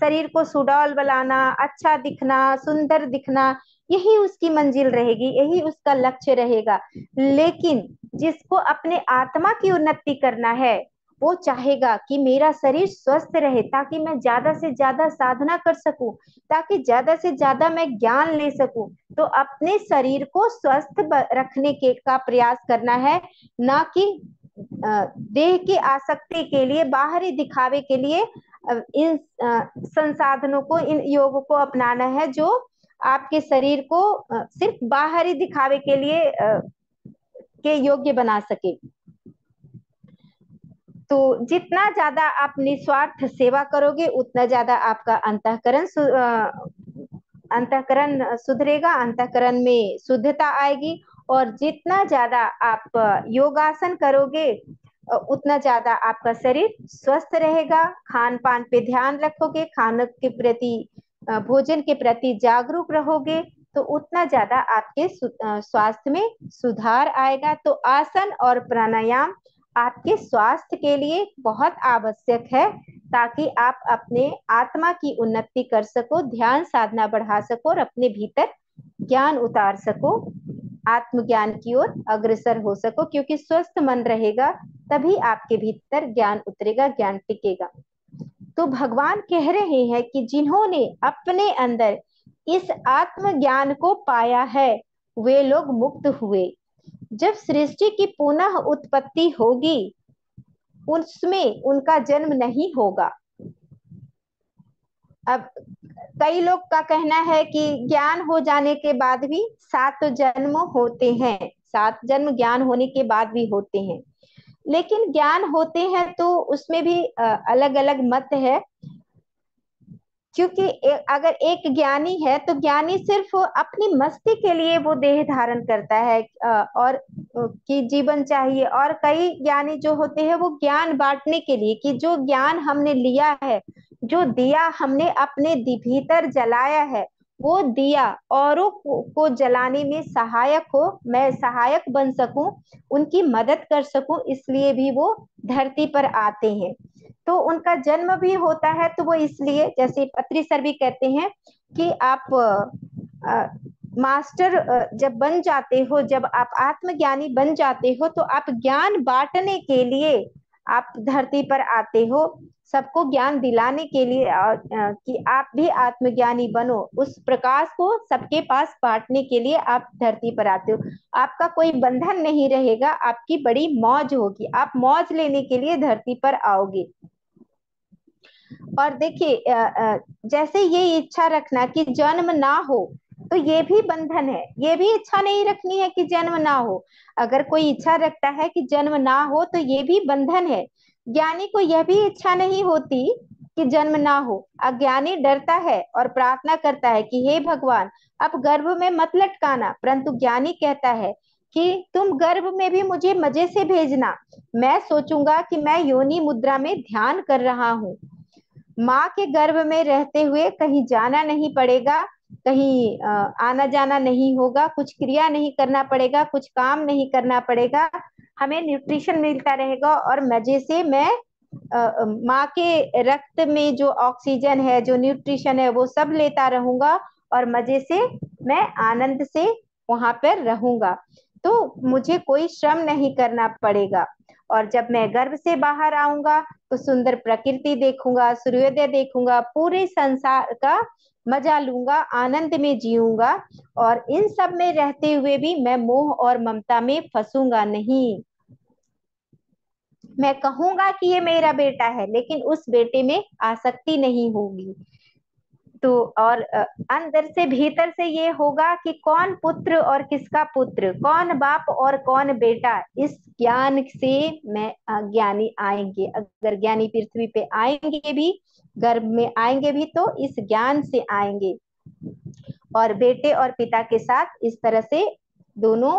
शरीर को सुडौल बनाना, अच्छा दिखना, सुंदर दिखना, यही उसकी मंजिल रहेगी, यही उसका लक्ष्य रहेगा। लेकिन जिसको अपने आत्मा की उन्नति करना है, वो चाहेगा कि मेरा शरीर स्वस्थ रहे, ताकि मैं ज्यादा से ज्यादा साधना कर सकूं, ताकि ज्यादा से ज्यादा मैं ज्ञान ले सकूं। तो अपने शरीर को स्वस्थ रखने के का प्रयास करना है, ना कि देह की आसक्ति के लिए, बाहरी दिखावे के लिए इन संसाधनों को, इन योग को अपनाना है, जो आपके शरीर को सिर्फ बाहरी दिखावे के लिए के योग्य बना सके। तो जितना ज्यादा आप निस्वार्थ सेवा करोगे, उतना ज्यादा आपका अंतःकरण सुधरेगा, अंतःकरण में शुद्धता आएगी। और जितना ज्यादा आप योगासन करोगे, उतना ज्यादा आपका शरीर स्वस्थ रहेगा। खान पान पे ध्यान रखोगे, खाने के प्रति, भोजन के प्रति जागरूक रहोगे, तो उतना ज्यादा आपके स्वास्थ्य में सुधार आएगा। तो आसन और प्राणायाम आपके स्वास्थ्य के लिए बहुत आवश्यक है, ताकि आप अपने आत्मा की उन्नति कर सको, ध्यान साधना बढ़ा सको और अपने भीतर ज्ञान उतार सको, आत्मज्ञान की ओर अग्रसर हो सको। क्योंकि स्वस्थ मन रहेगा, तभी आपके भीतर ज्ञान उतरेगा, ज्ञान टिकेगा। तो भगवान कह रहे हैं कि जिन्होंने अपने अंदर इस आत्मज्ञान को पाया है, वे लोग मुक्त हुए। जब सृष्टि की पुनः उत्पत्ति होगी, उसमें उनका जन्म नहीं होगा। अब कई लोग का कहना है कि ज्ञान हो जाने के बाद भी 7 जन्म होते हैं, 7 जन्म ज्ञान होने के बाद भी होते हैं। लेकिन ज्ञान होते हैं तो उसमें भी अलग अलग मत है। क्योंकि अगर एक ज्ञानी है, तो ज्ञानी सिर्फ अपनी मस्ती के लिए वो देह धारण करता है, और कि जीवन चाहिए। और कई ज्ञानी जो होते हैं, वो ज्ञान बांटने के लिए, कि जो ज्ञान हमने लिया है, जो दिया हमने अपने भीतर जलाया है, वो दिया औरों को जलाने में सहायक हो, मैं सहायक बन सकूं, उनकी मदद कर सकूं, इसलिए भी वो धरती पर आते हैं। तो उनका जन्म भी होता है, तो वो इसलिए, जैसे पत्री सर भी कहते हैं कि आप मास्टर जब बन जाते हो, जब आप आत्मज्ञानी बन जाते हो, तो आप ज्ञान बांटने के लिए आप धरती पर आते हो, सबको ज्ञान दिलाने के लिए, कि आप भी आत्मज्ञानी बनो, उस प्रकाश को सबके पास बांटने के लिए आप धरती पर आते हो। आपका कोई बंधन नहीं रहेगा, आपकी बड़ी मौज होगी, आप मौज लेने के लिए धरती पर आओगे। और देखिए, जैसे ये इच्छा रखना कि जन्म ना हो, तो ये भी बंधन है। ये भी इच्छा नहीं रखनी है कि जन्म ना हो। अगर कोई इच्छा रखता है कि जन्म ना हो, तो ये भी बंधन है। ज्ञानी को यह भी इच्छा नहीं होती कि जन्म ना हो। अज्ञानी डरता है और प्रार्थना करता है कि हे भगवान, अब गर्भ में मत लटकाना। परंतु ज्ञानी कहता है कि तुम गर्भ में भी मुझे मजे से भेजना, मैं सोचूंगा कि मैं योनि मुद्रा में ध्यान कर रहा हूँ। माँ के गर्भ में रहते हुए कहीं जाना नहीं पड़ेगा, कहीं आना जाना नहीं होगा, कुछ क्रिया नहीं करना पड़ेगा, कुछ काम नहीं करना पड़ेगा, हमें न्यूट्रिशन मिलता रहेगा, और मजे से मैं माँ के रक्त में जो ऑक्सीजन है, जो न्यूट्रिशन है, वो सब लेता रहूंगा, और मजे से मैं आनंद से वहां पर रहूंगा। तो मुझे कोई श्रम नहीं करना पड़ेगा। और जब मैं गर्भ से बाहर आऊंगा, तो सुंदर प्रकृति देखूंगा, सूर्योदय देखूंगा, पूरे संसार का मजा लूंगा, आनंद में जीऊंगा। और इन सब में रहते हुए भी मैं मोह और ममता में फंसूंगा नहीं। मैं कहूंगा कि ये मेरा बेटा है, लेकिन उस बेटे में आसक्ति नहीं होगी। तो और अंदर से, भीतर से ये होगा कि कौन पुत्र और किसका पुत्र, कौन बाप और कौन बेटा। इस ज्ञान से मैं ज्ञानी आएंगे। अगर ज्ञानी पृथ्वी पे आएंगे भी, गर्भ में आएंगे भी, तो इस ज्ञान से आएंगे। और बेटे और पिता के साथ इस तरह से दोनों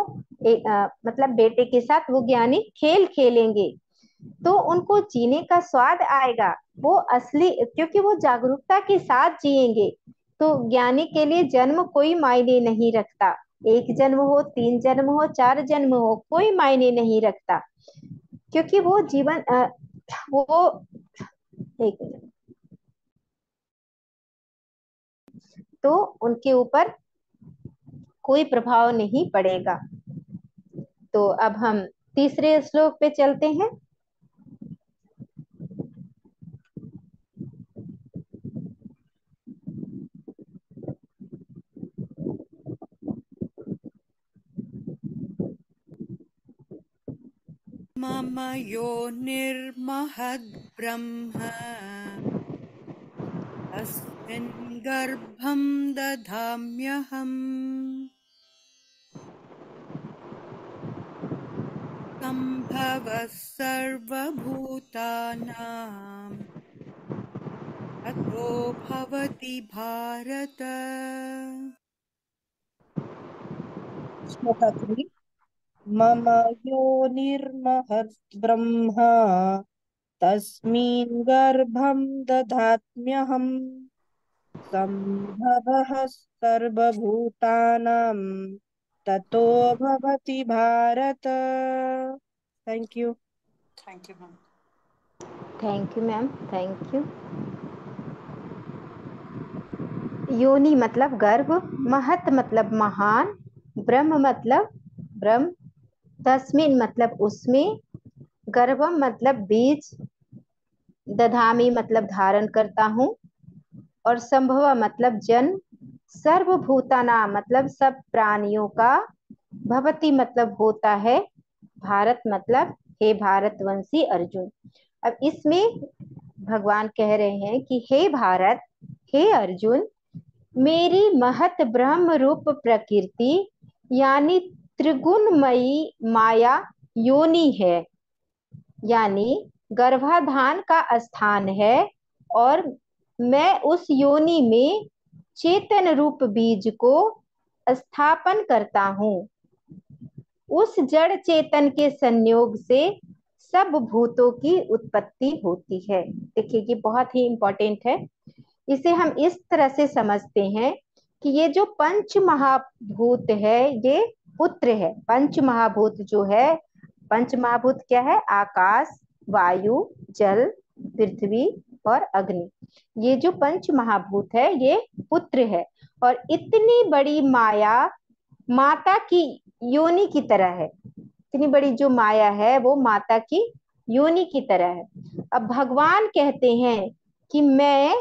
मतलब बेटे के साथ वो ज्ञानी खेल खेलेंगे, तो उनको जीने का स्वाद आएगा, वो असली, क्योंकि वो जागरूकता के साथ जिएंगे। तो ज्ञानी के लिए जन्म कोई मायने नहीं रखता, एक जन्म हो, 3 जन्म हो, 4 जन्म हो, कोई मायने नहीं रखता, क्योंकि वो जीवन वो एक मिनट, तो उनके ऊपर कोई प्रभाव नहीं पड़ेगा। तो अब हम तीसरे श्लोक पे चलते हैं। मम योनिर्महद्ब्रह्म तस्मिन् गर्भं दधाम्यहम् सम्भवः सर्वभूतानां ततो भवति भारत। श्लोक 3 मम योनिर्महद्ब्रह्म तस्मिन् गर्भं दधाम्यहम् सम्भवः सर्वभूतानां ततो भवति Bharat. Thank you. Thank you ma'am. Thank you ma'am, thank you. योनि मतलब गर्भ, महत मतलब महान, ब्रह्म मतलब ब्रह्म, तस्मिन मतलब उसमें, गर्भम मतलब बीज, दधामी मतलब धारण करता हूँ, और संभव मतलब जन्म, सर्वभूताना मतलब सब प्राणियों का, भवति मतलब होता है, भारत मतलब हे भारतवंशी अर्जुन। अब इसमें भगवान कह रहे हैं कि हे भारत, हे अर्जुन, मेरी महत ब्रह्म रूप प्रकृति यानी त्रिगुणमयी माया योनि है, यानी गर्भाधान का स्थान है, और मैं उस योनि में चेतन रूप बीज को स्थापन करता हूँ। उस जड़ चेतन के संयोग से सब भूतों की उत्पत्ति होती है। देखिए ये बहुत ही इंपॉर्टेंट है। इसे हम इस तरह से समझते हैं कि ये जो पंच महाभूत है ये पुत्र है। पंच महाभूत जो है, पंच महाभूत क्या है? आकाश, वायु, जल, पृथ्वी और अग्नि। ये जो पंच महाभूत है ये पुत्र है, और इतनी बड़ी माया माता की योनि की तरह है। इतनी बड़ी जो माया है वो माता की योनि की तरह है। अब भगवान कहते हैं कि मैं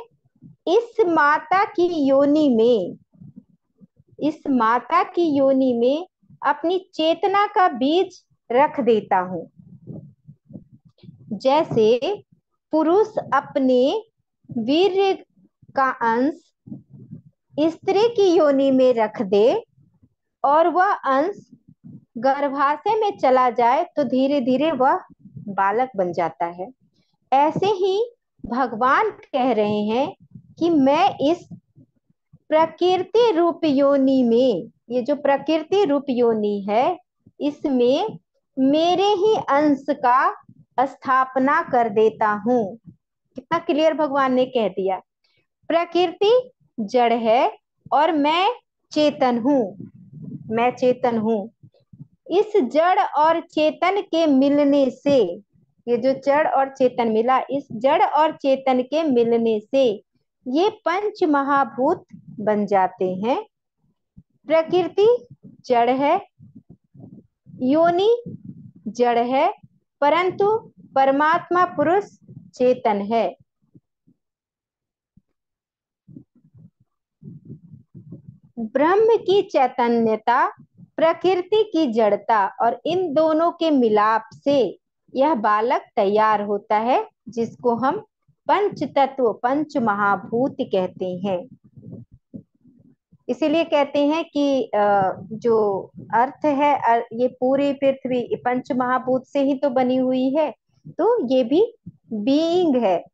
इस माता की योनि में, इस माता की योनि में अपनी चेतना का बीज रख देता हूं। जैसे पुरुष अपने वीर्य का अंश स्त्री की योनि में रख दे और वह अंश गर्भाशय में चला जाए तो धीरे धीरे वह बालक बन जाता है। ऐसे ही भगवान कह रहे हैं कि मैं इस प्रकृति रूप योनि में, ये जो प्रकृति रूप योनि है इसमें मेरे ही अंश का स्थापना कर देता हूँ। कितना क्लियर भगवान ने कह दिया। प्रकृति जड़ है और मैं चेतन हूँ, मैं चेतन हूँ। इस जड़ और चेतन के मिलने से, ये जो जड़ और चेतन मिला, इस जड़ और चेतन के मिलने से ये पंच महाभूत बन जाते हैं। प्रकृति जड़ है, योनि जड़ है, परंतु परमात्मा पुरुष चेतन है। ब्रह्म की चैतन्यता, प्रकृति की जड़ता और इन दोनों के मिलाप से यह बालक तैयार होता है, जिसको हम पंच तत्व, पंच महाभूत कहते हैं। इसीलिए कहते हैं कि जो अर्थ है, ये पूरी पृथ्वी पंच महाभूत से ही तो बनी हुई है, तो ये भी बीइंग है।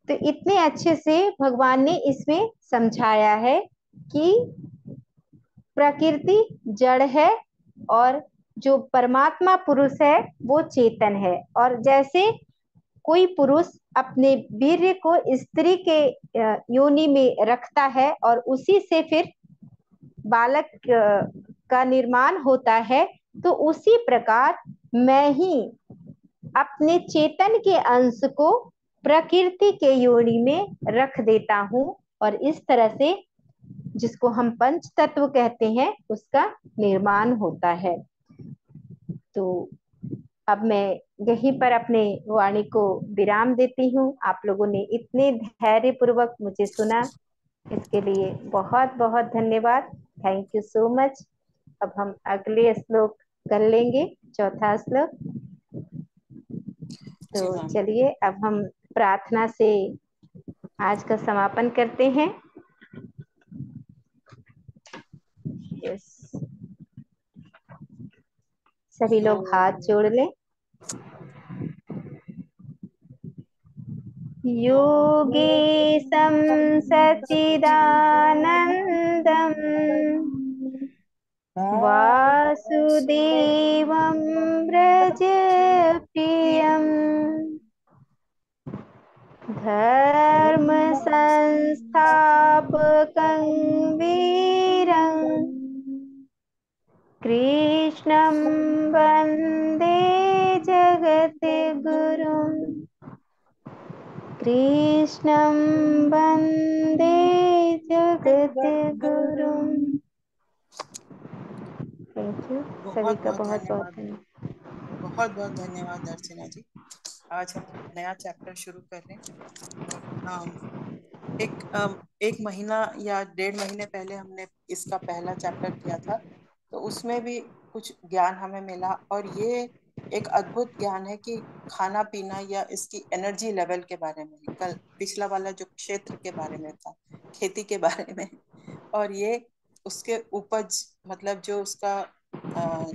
तो इतने अच्छे से भगवान ने इसमें समझाया है कि प्रकृति जड़ है और जो परमात्मा पुरुष है वो चेतन है। और जैसे कोई पुरुष अपने वीर्य को स्त्री के योनि में रखता है और उसी से फिर बालक का निर्माण होता है, तो उसी प्रकार मैं ही अपने चेतन के अंश को प्रकृति के योनि में रख देता हूँ और इस तरह से जिसको हम पंच तत्व कहते हैं उसका निर्माण होता है। तो अब मैं यहीं पर अपने वाणी को विराम देती हूँ। आप लोगों ने इतने धैर्य पूर्वक मुझे सुना, इसके लिए बहुत बहुत धन्यवाद। Thank you so much. अब हम अगले श्लोक कर लेंगे, चौथा श्लोक। जी तो मैम। चलिए अब हम प्रार्थना से आज का समापन करते हैं। यस, सभी तो लोग हाथ जोड़ लें। योगेशं सच्चिदानन्दं वासुदेवं व्रजप्रियं धर्मसंस्थापकं वीरं कृष्णं वन्दे जगद्गुरुम्। कृष्णं वन्दे जगद्गुरुम्। थैंक यू, सभी बहुत का बहुत बहुत बहुत धन्यवाद, धन्यवाद। बहुत बहुत धन्यवाद दर्शना जी। आज हम नया चैप्टर शुरू कर रहे हैं। एक महीना या 1.5 महीने पहले हमने इसका पहला चैप्टर किया था, तो उसमें भी कुछ ज्ञान हमें मिला और ये एक अद्भुत ज्ञान है कि खाना पीना या इसकी एनर्जी लेवल के बारे में। कल पिछला वाला जो क्षेत्र के बारे में था, खेती के बारे में, और ये उसके उपज मतलब जो उसका अ,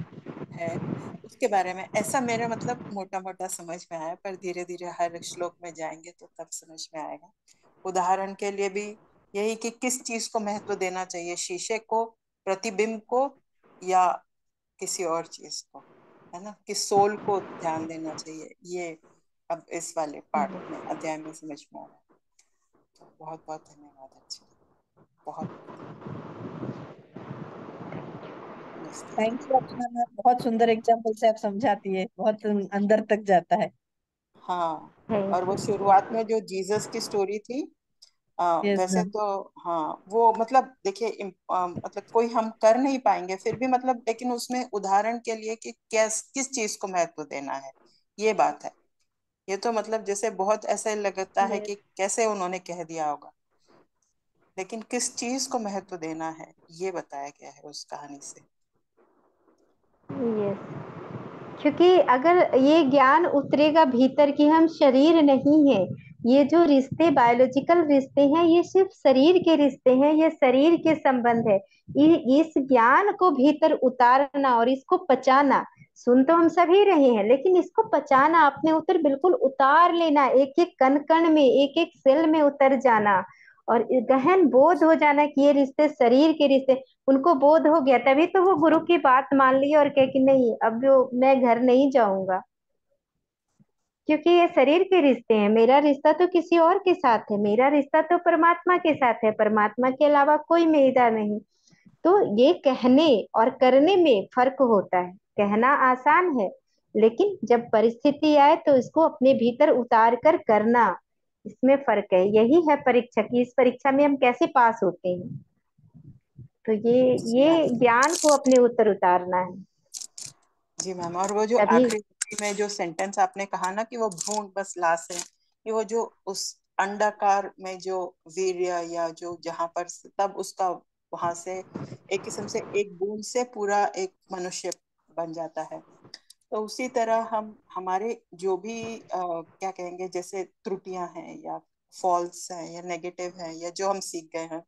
है उसके बारे में। ऐसा मेरा मतलब मोटा मोटा समझ में आया, पर धीरे धीरे हर श्लोक में जाएंगे तो तब समझ में आएगा। उदाहरण के लिए भी यही कि किस चीज को महत्व देना चाहिए, शीशे को, प्रतिबिंब को, या किसी और चीज को, है ना, कि सोल को ध्यान देना चाहिए। ये अब इस वाले पार्ट में अध्याय में समझ में आ रहा है। तो बहुत बहुत धन्यवाद, अच्छी, बहुत बहुत नमस्ते जी। थैंक यू अर्चना मैम, बहुत सुंदर एग्जाम्पल से आप समझाती है, बहुत अंदर तक जाता है। हाँ, और थैंक वो यू। शुरुआत में जो जीसस की स्टोरी थी, यस वैसे मैम। तो हाँ, वो मतलब देखिए मतलब कोई हम कर नहीं पाएंगे फिर भी, मतलब लेकिन उसमें उदाहरण के लिए कि किस चीज को महत्व देना है, ये बात है। ये तो मतलब जैसे बहुत ऐसे लगता है यस कि कैसे उन्होंने कह दिया होगा, लेकिन किस चीज को महत्व देना है ये बताया गया है उस कहानी से। यस, क्योंकि अगर ये ज्ञान उतरेगा भीतर कि हम शरीर नहीं है, ये जो रिश्ते बायोलॉजिकल रिश्ते हैं ये सिर्फ शरीर के रिश्ते हैं, ये शरीर के संबंध है। इस ज्ञान को भीतर उतारना और इसको पचाना, सुन तो हम सभी रहे हैं लेकिन इसको पचाना, अपने उतर बिल्कुल उतार लेना, एक एक कण कण में, एक एक सेल में उतर जाना और गहन बोध हो जाना कि ये रिश्ते शरीर के रिश्ते। उनको बोध हो गया तभी तो वो गुरु की बात मान ली और कहे कि नहीं अब जो मैं घर नहीं जाऊंगा, क्योंकि ये शरीर के रिश्ते हैं। मेरा रिश्ता तो किसी और के साथ है, मेरा रिश्ता तो परमात्मा के साथ है, परमात्मा के अलावा कोई मेरा नहीं। तो ये कहने और करने में फर्क होता है। कहना आसान है लेकिन जब परिस्थिति आए तो इसको अपने भीतर उतार कर करना, इसमें फर्क है। यही है परीक्षा की, इस परीक्षा में हम कैसे पास होते हैं। तो जी मैम। ये ज्ञान को अपने ऊपर उतारना है जी मैम, और वो जो तभी। आखिरी में जो सेंटेंस आपने कहा ना कि वो भ्रूण बस लाश है, ये वो जो उस अंडाकार में जो वीर्य या जो जहां पर तब उसका वहां से एक किस्म से एक बूंद से पूरा एक मनुष्य बन जाता है। तो उसी तरह हम हमारे जो भी क्या कहेंगे, जैसे त्रुटियां हैं या फॉल्स हैं या नेगेटिव हैं या जो हम सीख गए हैं,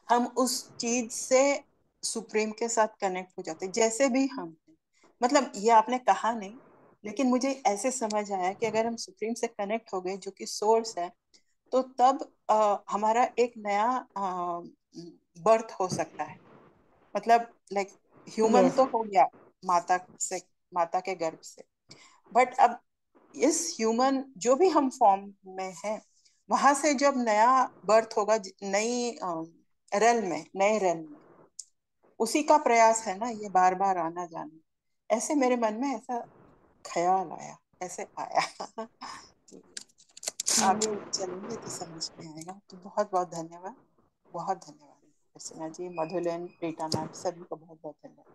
हम उस चीज से सुप्रीम के साथ कनेक्ट हो जाते हैं जैसे भी हम हैं। मतलब ये आपने कहा नहीं, लेकिन मुझे ऐसे समझ आया कि अगर हम सुप्रीम से कनेक्ट हो गए जो कि सोर्स है, तो तब हमारा एक नया बर्थ हो सकता है। मतलब लाइक ह्यूमन यस तो हो गया माता से, माता के गर्भ से, बट अब इस ह्यूमन जो भी हम फॉर्म में हैं, वहां से जब नया बर्थ होगा, नई रेल में, नए रेल में, उसी का प्रयास है ना ये बार बार आना जाना। ऐसे मेरे मन में ऐसा ख्याल आया, ऐसे आया। आगे चलेंगे तो समझ में आएगा। तो बहुत बहुत धन्यवाद, बहुत धन्यवाद अर्चना जी, मधुलेन, रीटा मैम, सभी को बहुत बहुत धन्यवाद।